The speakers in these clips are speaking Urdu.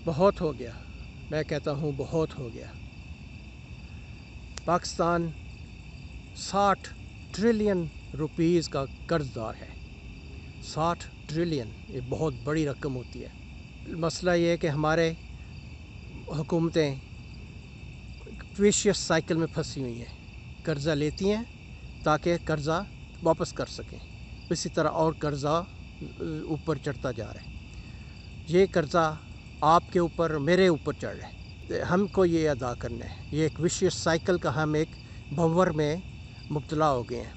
بہت ہو گیا، میں کہتا ہوں بہت ہو گیا۔ پاکستان 60 ٹریلین روپیز کا قرض دار ہے۔ 60 ٹریلین، یہ بہت بڑی رقم ہوتی ہے۔ مسئلہ یہ ہے کہ ہمارے حکومتیں ویشیس سائیکل میں پھنسی ہوئی ہیں، قرضہ لیتی ہیں تاکہ قرضہ واپس کر سکیں، اسی طرح اور قرضہ اوپر چڑھتا جا رہا ہے۔ یہ قرضہ آپ کے اوپر میرے اوپر چڑھ رہا ہے، ہم کو یہ ادا کرنا ہے۔ یہ ایک ویشیس سائیکل کا ہم ایک بھنور میں مبتلا ہو گئے ہیں۔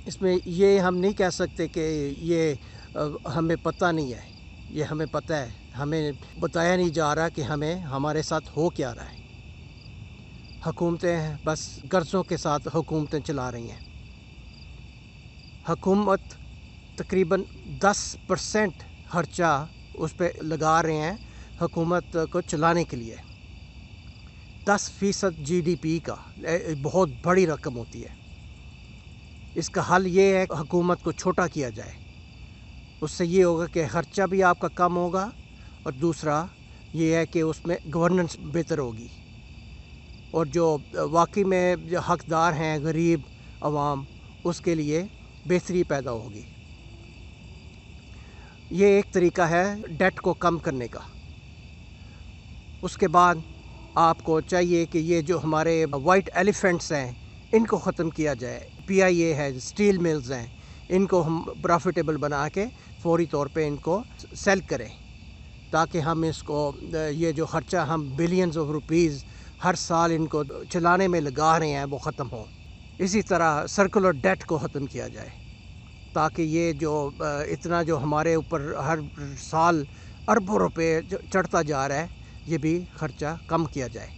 اس میں یہ ہم نہیں کہہ سکتے کہ یہ ہمیں پتہ نہیں ہے، یہ ہمیں پتہ ہے، ہمیں بتایا نہیں جا رہا کہ ہمارے ساتھ ہو کیا رہا ہے۔ حکومتیں بس قرضوں کے ساتھ حکومتیں چلا رہی ہیں۔ حکومت تقریباً 10% خرچہ اس پہ لگا رہے ہیں حکومت کو چلانے کے لیے۔ 10% GDP کا بہت بڑی رقم ہوتی ہے۔ اس کا حل یہ ہے کہ حکومت کو چھوٹا کیا جائے، اس سے یہ ہوگا کہ خرچہ بھی آپ کا کم ہوگا، اور دوسرا یہ ہے کہ اس میں گورننس بہتر ہوگی، اور جو واقعی میں جو حقدار ہیں غریب عوام، اس کے لیے بہتری پیدا ہوگی۔ یہ ایک طریقہ ہے ڈیٹ کو کم کرنے کا۔ اس کے بعد آپ کو چاہیے کہ یہ جو ہمارے وائٹ ایلیفنٹس ہیں ان کو ختم کیا جائے۔ PIA ہے، اسٹیل ملز ہیں، ان کو ہم پروفیٹیبل بنا کے فوری طور پہ ان کو سیل کریں، تاکہ ہم اس کو یہ جو خرچہ ہم بلینز آف روپیز ہر سال ان کو چلانے میں لگا رہے ہیں وہ ختم ہو۔ اسی طرح سرکولر ڈیٹ کو ختم کیا جائے، تاکہ یہ جو اتنا جو ہمارے اوپر ہر سال اربوں روپے چڑھتا جا رہا ہے، یہ بھی خرچہ کم کیا جائے۔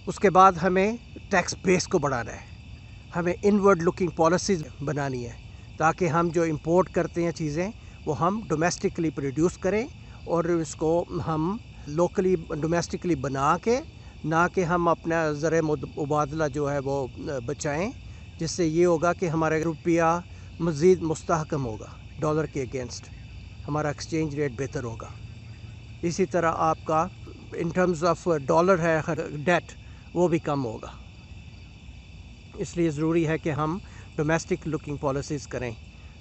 اس کے بعد ہمیں ٹیکس بیس کو بڑھانا ہے، ہمیں انورڈ لکنگ پالیسیز بنانی ہے، تاکہ ہم جو امپورٹ کرتے ہیں چیزیں وہ ہم ڈومیسٹکلی پروڈیوس کریں، اور اس کو ہم لوکلی ڈومیسٹکلی بنا کے، نہ کہ ہم اپنا زر مبادلہ جو ہے وہ بچائیں، جس سے یہ ہوگا کہ ہمارا روپیہ مزید مستحکم ہوگا ڈالر کے اگینسٹ، ہمارا ایکسچینج ریٹ بہتر ہوگا۔ اسی طرح آپ کا ان ٹرمز آف ڈالر ہے ڈیٹ، وہ بھی کم ہوگا۔ اس لیے ضروری ہے کہ ہم ڈومیسٹک لکنگ پالیسیز کریں،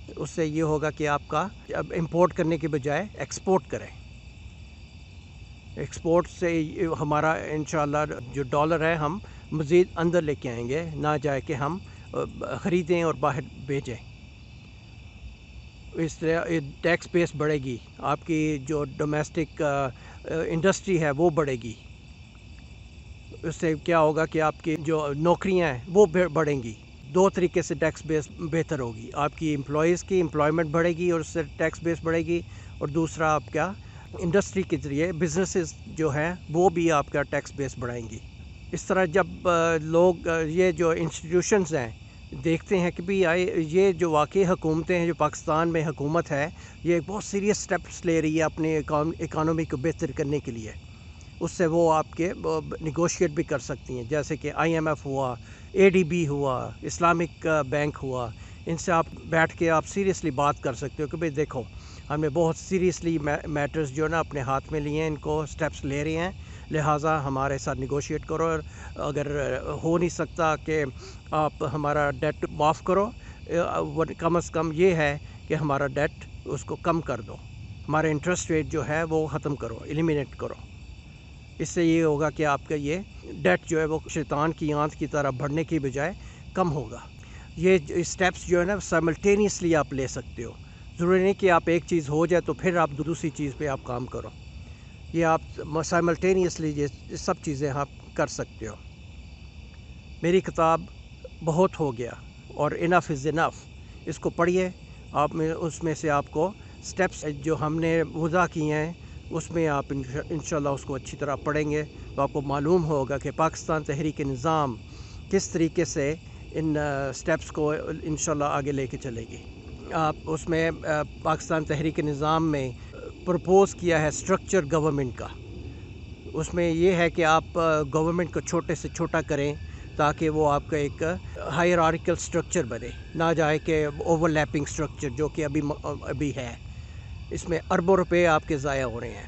اس سے یہ ہوگا کہ آپ کا اب امپورٹ کرنے کے بجائے ایکسپورٹ کریں۔ ایکسپورٹ سے ہمارا انشاءاللہ جو ڈالر ہے ہم مزید اندر لے کے آئیں گے، نہ جائے کہ ہم خریدیں اور باہر بھیجیں۔ اس طرح ٹیکس بیس بڑھے گی، آپ کی جو ڈومیسٹک انڈسٹری ہے وہ بڑھے گی۔ اس سے کیا ہوگا کہ آپ کی جو نوکریاں ہیں وہ بڑھیں گی۔ دو طریقے سے ٹیکس بیس بہتر ہوگی، آپ کی امپلائیز کی امپلائمنٹ بڑھے گی اور اس سے ٹیکس بیس بڑھے گی، اور دوسرا آپ کا انڈسٹری کے ذریعے بزنسز جو ہیں وہ بھی آپ کا ٹیکس بیس بڑھائیں گی۔ اس طرح جب لوگ یہ جو انسٹیٹیوشنز ہیں دیکھتے ہیں کہ بھی یہ جو واقعی حکومتیں ہیں، جو پاکستان میں حکومت ہے، یہ بہت سیریس سٹیپس لے رہی ہے اپنے اکانومی کو بہتر کرنے کے لیے، اس سے وہ آپ کے نیگوشیٹ بھی کر سکتی ہیں، جیسے کہ IMF ہوا، ADB ہوا، اسلامک بینک ہوا۔ ان سے آپ بیٹھ کے آپ سیریسلی بات کر سکتے ہو کہ بھئی دیکھو ہم نے بہت سیریسلی میٹرز جو ہے نا اپنے ہاتھ میں لیے ہیں، ان کو سٹیپس لے رہے ہیں، لہٰذا ہمارے ساتھ نیگوشیٹ کرو، اور اگر ہو نہیں سکتا کہ آپ ہمارا ڈیٹ معاف کرو، کم از کم یہ ہے کہ ہمارا ڈیٹ اس کو کم کر دو، ہمارا انٹرسٹ ریٹ جو ہے وہ ختم کرو، ایلیمینیٹ کرو۔ اس سے یہ ہوگا کہ آپ کا یہ ڈیٹ جو ہے وہ شیطان کی آنت کی طرح بڑھنے کی بجائے کم ہوگا۔ یہ اسٹیپس جو ہے نا سائملٹینیسلی آپ لے سکتے ہو، ضروری نہیں کہ آپ ایک چیز ہو جائے تو پھر آپ دوسری چیز پہ آپ کام کرو، یہ آپ سائملٹینیسلی یہ سب چیزیں آپ کر سکتے ہو۔ میری کتاب بہت ہو گیا اور انف از انف، اس کو پڑھیے، آپ میں اس میں سے آپ کو سٹیپس جو ہم نے وضع کیے ہیں اس میں آپ انشاءاللہ اس کو اچھی طرح پڑھیں گے تو آپ کو معلوم ہوگا کہ پاکستان تحریک نظام کس طریقے سے ان سٹیپس کو انشاءاللہ آگے لے کے چلے گی۔ آپ اس میں پاکستان تحریک نظام میں پرپوز کیا ہے اسٹرکچر گورنمنٹ کا، اس میں یہ ہے کہ آپ گورنمنٹ کو چھوٹے سے چھوٹا کریں تاکہ وہ آپ کا ایک ہائرارکل اسٹرکچر بنے، نہ جائے کہ اوور لیپنگ اسٹرکچر جو کہ ابھی ہے، اس میں اربوں روپے آپ کے ضائع ہو رہے ہیں۔